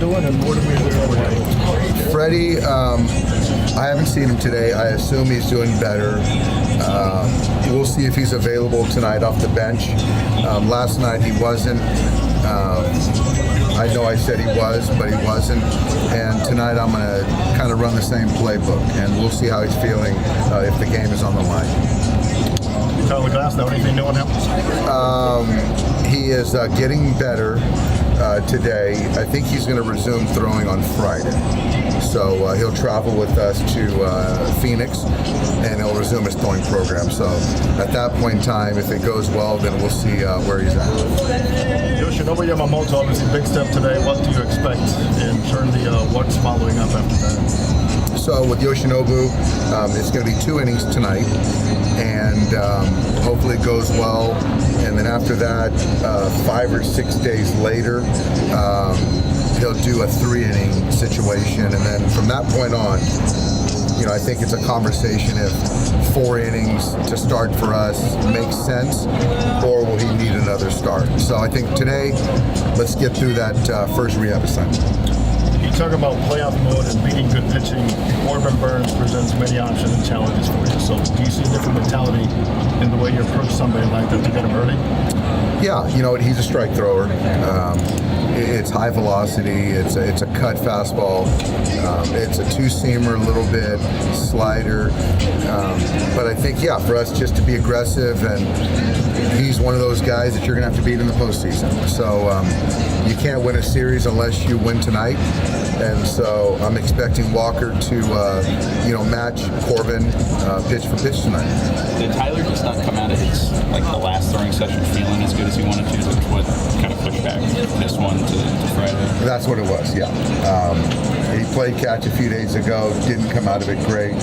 doing, and what are we doing? Freddie, I haven't seen him today. I assume he's doing better. We'll see if he's available tonight off the bench. Last night he wasn't. I know I said he was, but he wasn't. And tonight I'm going to kind of run the same playbook, and we'll see how he's feeling if the game is on the line. Tyler Glasnow, anything new on him? He is getting better today. I think he's going to resume throwing on Friday. So he'll travel with us to Phoenix, and he'll resume his throwing program. So at that point in time, if it goes well, then we'll see where he's at. Yoshinobu Yamamoto, obviously big step today. What do you expect in terms of what's following up after that? So with Yoshinobu, it's going to be 2 innings tonight, and hopefully it goes well. And then after that, 5 or 6 days later, he'll do a 3-inning situation. And then from that point on, I think it's a conversation if 4 innings to start for us makes sense, or will he need another start. So I think today, let's get through that first rehab assignment. You talk about playoff mode and beating good pitching. Corbin Burns presents many options and challenges for you. So do you see a different mentality in the way you approach somebody like that to get him early? Yeah, he's a strike thrower. It's high velocity. It's a cut fastball. It's a 2-seamer, a little bit slider. But I think, for us just to be aggressive, and he's one of those guys that you're going to have to beat in the postseason. So you can't win a series unless you win tonight. And so I'm expecting Walker to, match Corbin pitch for pitch tonight. Did Tyler just not come out of his the last throwing session feeling as good as he wanted to? That's what kind of pushed back this one to Friday. That's what it was. Yeah. He played catch a few days ago. Didn't come out of it great.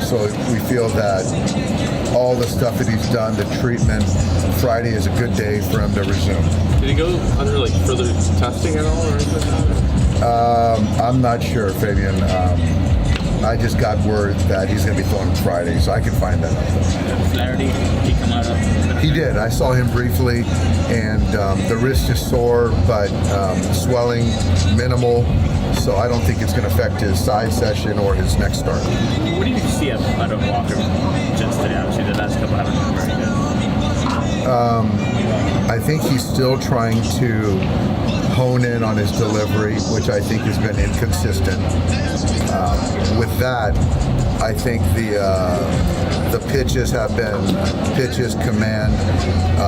So we feel that all the stuff that he's done, the treatment, Friday is a good day for him to resume. Did he go under further testing at all or anything? I'm not sure, Fabian. I just got word that he's going to be throwing Friday, so I can find that out. Flaherty, he come out of? He did. I saw him briefly, and the wrist is sore, but swelling minimal. So I don't think it's going to affect his side session or his next start. What did you see out of Walker just today? Obviously, the last couple haven't been very good. I think he's still trying to hone in on his delivery, which I think has been inconsistent. With that, I think the pitches command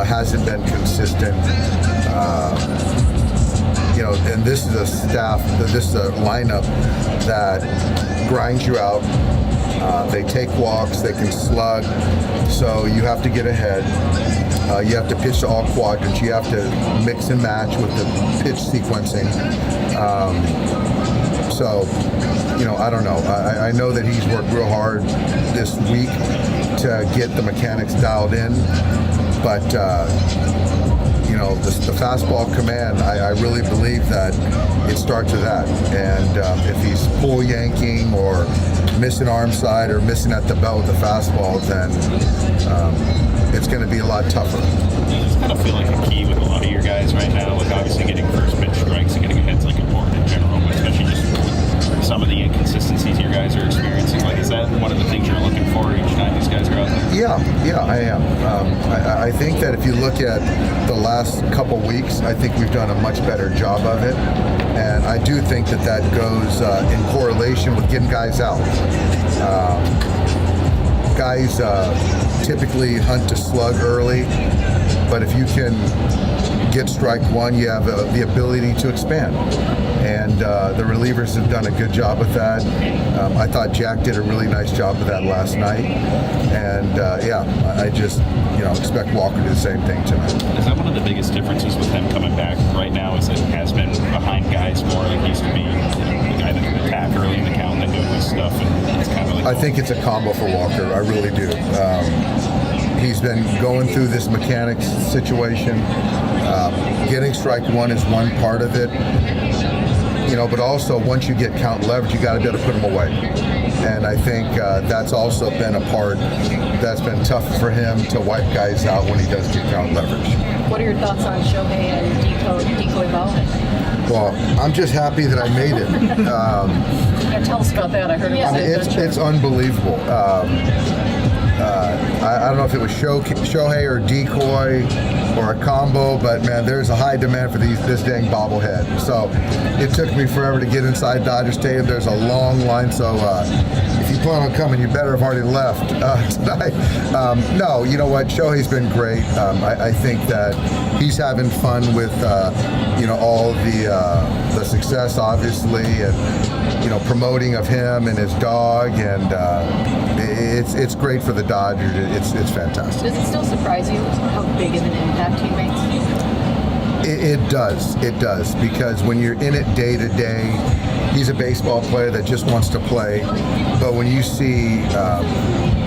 hasn't been consistent. And this is a lineup that grinds you out. They take walks, they can slug, so you have to get ahead. You have to pitch to all quadrants. You have to mix and match with the pitch sequencing. I don't know. I know that he's worked real hard this week to get the mechanics dialed in, but the fastball command, I really believe that it starts with that. And if he's pull yanking or missing arm side or missing at the belt with the fastball, then it's going to be a lot tougher. I just kind of feel like a key with a lot of your guys right now, obviously getting first pitch strikes and getting ahead's important in general, but especially just with some of the inconsistencies your guys are experiencing. Is that one of the things you're looking for each time these guys are out there? Yeah, I am. I think that if you look at the last couple weeks, I think we've done a much better job of it. And I do think that goes in correlation with getting guys out. Guys typically hunt to slug early, but if you can get strike one, you have the ability to expand. And the relievers have done a good job with that. I thought Jack did a really nice job of that last night. And I just expect Walker to do the same thing tonight. Is that one of the biggest differences with him coming back right now? Is that he has been behind guys more, he used to be the guy that can attack early in the count and then do his stuff, and it's kind of I think it's a combo for Walker. I really do. He's been going through this mechanics situation. Getting strike one is one part of it. But also once you get count leverage, you got to be able to put them away. And I think that's also been a part that's been tough for him to wipe guys out when he does get count leverage. What are your thoughts on Shohei and decoy Bowler? Well, I'm just happy that I made it. Yeah, tell us about that. I heard it was I mean, an adventure. it's unbelievable. I don't know if it was Shohei or decoy or a combo, but man, there's a high demand for this dang bobblehead. So it took me forever to get inside Dodger Stadium. There's a long line, so if you plan on coming, you better have already left tonight. No, you know what? Shohei's been great. I think that he's having fun with all the success, obviously, and promoting of him and his dog, and it's great for the Dodgers. It's fantastic. Does it still surprise you how big of an impact he makes? It does, because when you're in it day to day, he's a baseball player that just wants to play. But when you see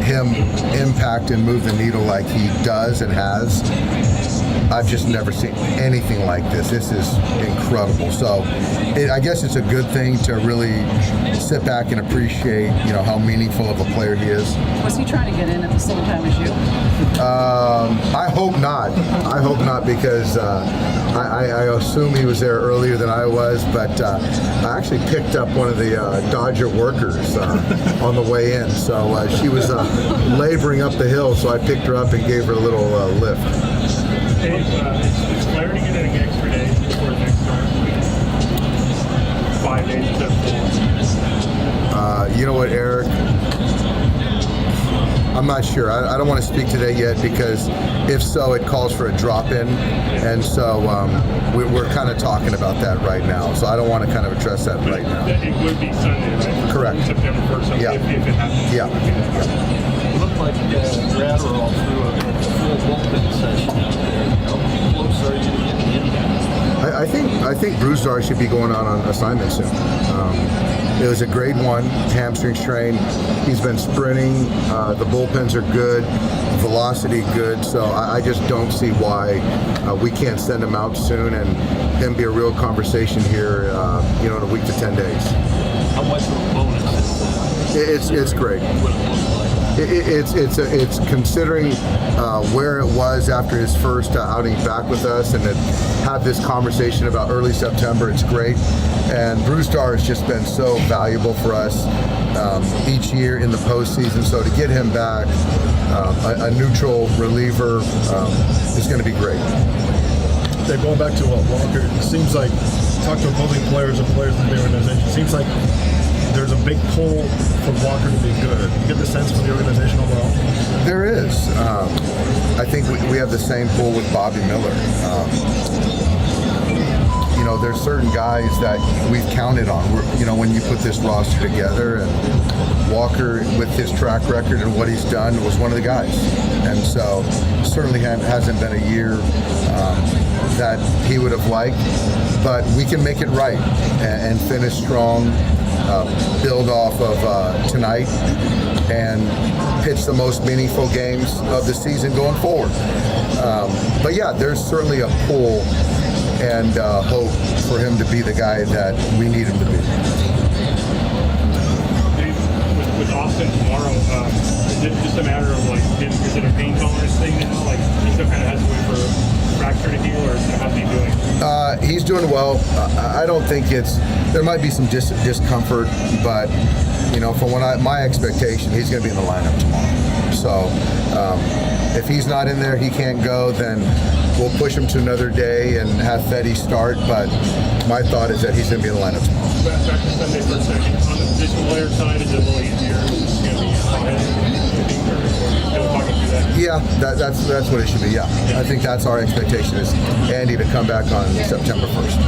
him impact and move the needle like he does and has, I've just never seen anything like this. This is incredible. So I guess it's a good thing to really sit back and appreciate, how meaningful of a player he is. Was he trying to get in at the same time as you? I hope not. I hope not, because I assume he was there earlier than I was, but I actually picked up one of the Dodger workers on the way in. So she was laboring up the hill, so I picked her up and gave her a little lift. Hey, is Flaherty getting an extra day before the next start? 5 days instead of 4? You know what, Eric? I'm not sure. I don't want to speak to that yet, because if so, it calls for a drop-in, and so we're kind of talking about that right now. So I don't want to kind of address that right now. It would be Sunday, right? Correct. September 1st, so Yeah. if it happens. Yeah. It looked like Graterol threw a full bullpen session out there. How close are you to getting in there? I think Brusdar should be going on assignment soon. It was a grade 1 hamstring strain. He's been sprinting. The bullpens are good, velocity good. So I just don't see why we can't send him out soon and him be a real conversation here, in a week to 10 days. How much of a bonus is It's great. what it looked like? It's considering where it was after his first outing back with us, and to have this conversation about early September. It's great, and Brusdar has just been so valuable for us each year in the postseason. So to get him back, a neutral reliever, is going to be great. Yeah, going back to Walker, it seems like, talk to opposing players and players in the organization, it seems like there's a big pull for Walker to be good. You get the sense from the organization overall? There is. I think we have the same pull with Bobby Miller. There's certain guys that we've counted on. When you put this roster together, and Walker, with his track record and what he's done, was one of the guys. And so certainly hasn't been a year that he would have liked, but we can make it right and finish strong, build off of tonight, and pitch the most meaningful games of the season going forward. But yeah, there's certainly a pull and hope for him to be the guy that we need him to be. With Austin tomorrow, is it just a matter of is it a pain tolerance thing now? Like, he still kind of has to wait for a fracture to heal, or how's he doing? He's doing well. I don't think there might be some discomfort, but from my expectation, he's going to be in the lineup tomorrow. So if he's not in there, he can't go, then we'll push him to another day and have Freddie start. But my thought is that he's going to be in the lineup tomorrow. Back to Sunday for a second. On the position player side, is it a little easier? It's going to be ahead, or still talking through that? Yeah, that's what it should be. Yeah, I think that's our expectation, is Andy to come back on September 1st.